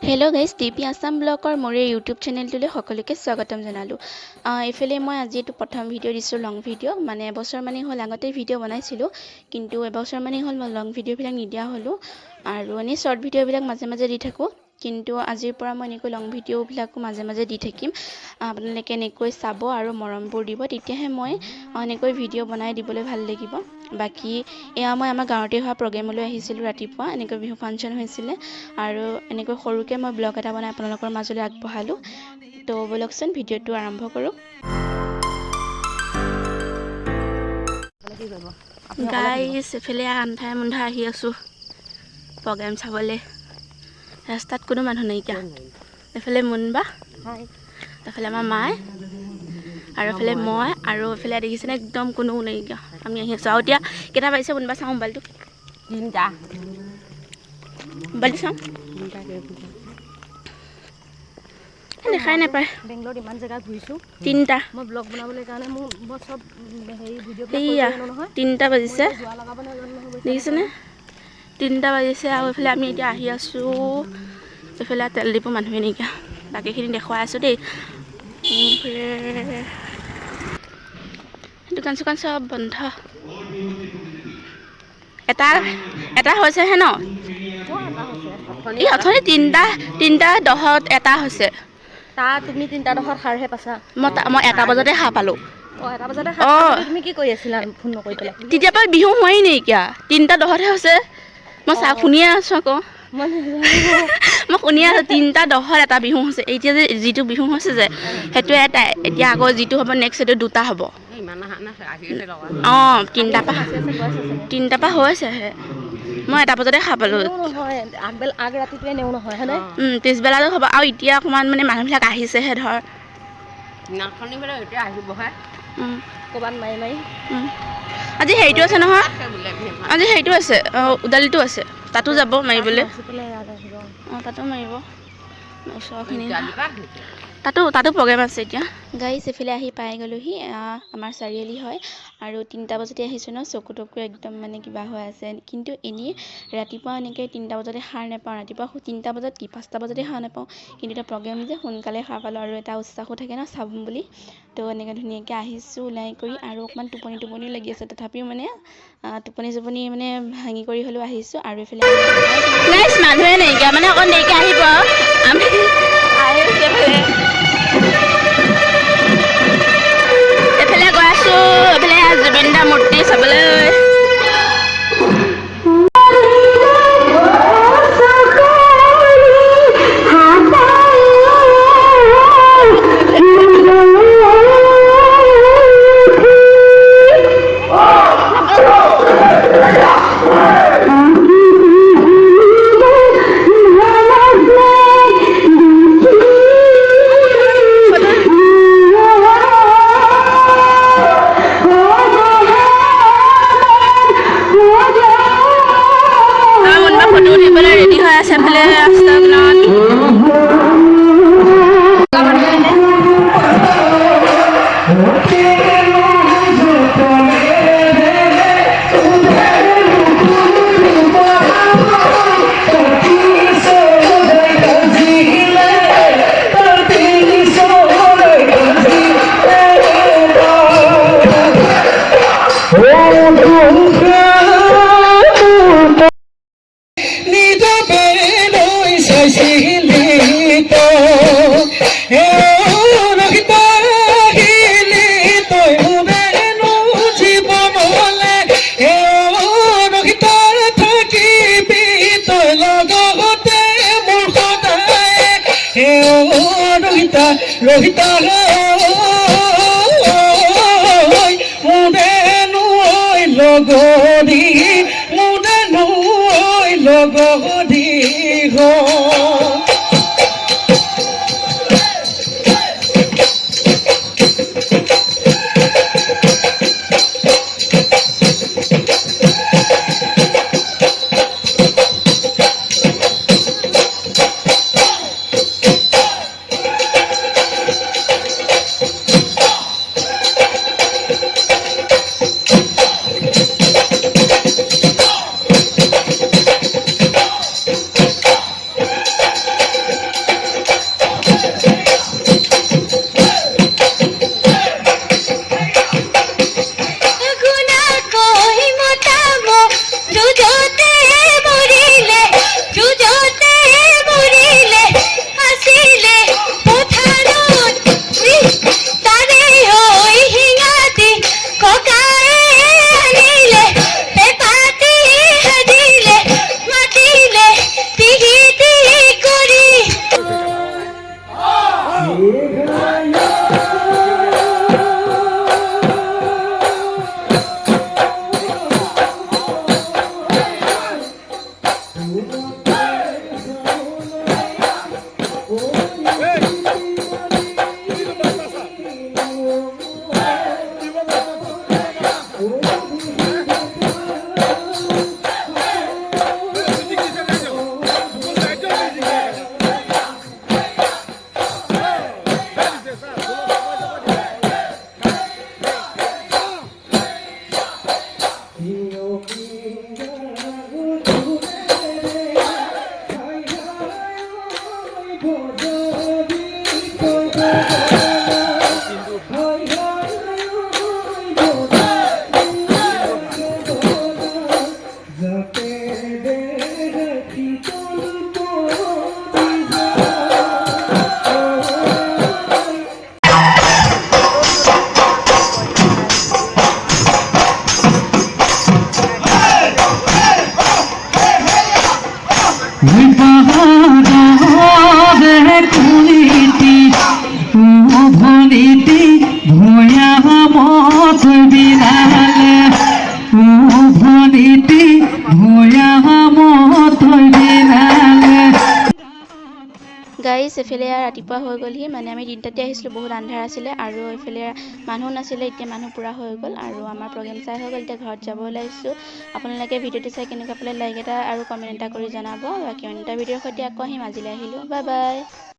Hello' guys টিপি আছাম ব্লগৰ মোৰ YouTube চেনেলটোলৈ সকলোকে স্বাগতম জনালোঁ। এইফালে মই আজি এইটো প্ৰথম ভিডিঅ' দিছোঁ, লং ভিডিঅ'। মানে এবছৰ মানেই হ'ল, আগতে ভিডিঅ' বনাইছিলোঁ, কিন্তু এবছৰ মানেই হ'ল মই লং ভিডিঅ'বিলাক নিদিয়া হ'লোঁ আৰু এনেই শ্বৰ্ট ভিডিঅ'বিলাক মাজে মাজে দি থাকোঁ। কিন্তু আজিৰ পৰা মই এনেকৈ লং ভিডিঅ'বিলাকো মাজে মাজে দি থাকিম। আপোনালোকে এনেকৈ চাব আৰু মৰমবোৰ দিব, তেতিয়াহে মই এনেকৈ ভিডিঅ' বনাই দিবলৈ ভাল লাগিব। বাকী এয়া মই আমাৰ গাঁৱতে হোৱা প্ৰগ্ৰেমলৈ আহিছিলোঁ ৰাতিপুৱা, এনেকৈ বিহু ফাংচন হৈছিলে আৰু এনেকৈ সৰুকৈ মই ব্লগ এটা বনাই আপোনালোকৰ মাজলৈ আগবঢ়ালোঁ। তো ব'লকচোন ভিডিঅ'টো আৰম্ভ কৰোঁ। গাইছ এফালে আন্ধাৰে মুন্ধাৰে আহি আছোঁ প্ৰগ্ৰেম চাবলৈ। ৰাস্তাত কোনো মানুহ নাইকিয়া। এফালে মুনবা, এফালে আমাৰ মায়ে আৰু এফালে মই, আৰু এফালে দেখিছেনে একদম কোনো নাইকিয়া। আমি আহি আছোঁ আৰু এতিয়া কেইটা বাজিছে মুনবা চাওঁ মোবাইলটো। 3টা মোবাইলটো চাওঁ, দেখাই নাপায়। বেংগলত ইমান জেগা ঘূৰিছোঁ, 3টা মই ব্লগ বনাবলৈ কাৰণে মই চব হেৰি ভিডিঅ' এইয়া নহয় 3টা বাজিছে, যোৱা লগাব নহয়। দেখিছেনে 3টা বাজিছে আৰু এইফালে আমি এতিয়া আহি আছোঁ। এইফালে তেল ডিপু মানুহে নাইকিয়া, বাকীখিনি দেখুৱাই আছোঁ দেই। দোকান চোকান চব বন্ধ। এটা হৈছেহে ন, এই অথনি 3:10 এটা হৈছে। তুমি 3:10 সাৰহে পাইছা। মই 1টা বজাতে সাৰ পালোঁ। 1টা বজাতে সাৰ পাইছা। তুমি কি কৰি আছিলা ফোন নকৰি পেলাই? তেতিয়াৰ পৰা বিহু হোৱাই নাইকিয়া, 3:10হে হৈছে। মই চাহ শুনিয়ে আছোঁ আকৌ, মই শুনিয়ে আছোঁ 3:10 এটা বিহু হৈছে। এতিয়া যে যিটো বিহু হৈছে যে সেইটো এটাই, এতিয়া আকৌ যিটো হ'ব নেক্সট সেইটো 2টা হ'ব। 3টাৰ পৰা হৈছেহে। মই 1টা বজাতে খাই পালোঁ। আগ ৰাতিটোৱে নেও নহয় হয়নে? পিছবেলাটো হ'ব। আৰু এতিয়া অকণমান মানে মানুহবিলাক আহিছেহে ধৰ, এতিয়া আহিবহে ক'ৰবাত মাৰি আজি হেৰিটো আছে নহয়, আজি হেৰিটো আছে, উদালিটো আছে, তাতো যাব মাৰিবলৈ। তাতো মাৰিব ওচৰখিনি, তাতো প্ৰগ্ৰেম আছে এতিয়া। গাইছ এইফালে আহি পাই গ'লোহি, আমাৰ চাৰিআলি হয় আৰু 3টা বজাতে আহিছোঁ ন, চকু তকু একদম মানে কিবা হৈ আছে। কিন্তু এনেই ৰাতিপুৱা এনেকৈ 3টা বজাতে সাৰ নাপাওঁ, ৰাতিপুৱা 3টা বজাত কি 5টা বজাতে সাৰ নাপাওঁ। কিন্তু এটা প্ৰগ্ৰেম যে সোনকালে সাৰ পালোঁ আৰু এটা উৎসাহো থাকে ন চাম বুলি। তো এনেকৈ ধুনীয়াকৈ আহিছোঁ ওলাই কৰি, আৰু অকণমান টোপনিও লাগি আছে। তথাপিও মানে টোপনি মানে ভাঙি কৰি হ'লেও আহিছোঁ। আৰু এইফালে মানুহে নাইকিয়া, মানে অকণ দেৰিকৈ আহিব আমি এইফালে গৈ আছোঁ, এইফালে জুবিন দাৰ মূৰ্তি চাবলৈ। ফটো উঠিবলৈ ৰেডি হৈ আছে এফালে ৰাস্তাখনত। ৰহিতা মুদে নৈ লগদি মুদে নৈ লগদি গাইজ এফালে ৰাতিপুৱা হৈ গ'লহি মানে আমি 3টাতে আহিছিলোঁ বহুত আন্ধাৰ আছিলে আৰু এইফালে মানুহ নাছিলে এতিয়া মানুহ পুৰা হৈ গ'ল আৰু আমাৰ প্ৰগ্ৰেম চাই হৈ গ'ল এতিয়া ঘৰত যাব ওলাইছোঁ আপোনালোকে ভিডিঅ'টো চাই কেনেকুৱা পালে লাইক এটা আৰু কমেণ্ট এটা কৰি জনাব বাকী অন্য এটা ভিডিঅ'ৰ সৈতে আকৌ আহিম আজিলৈ আহিলোঁ বাই বাই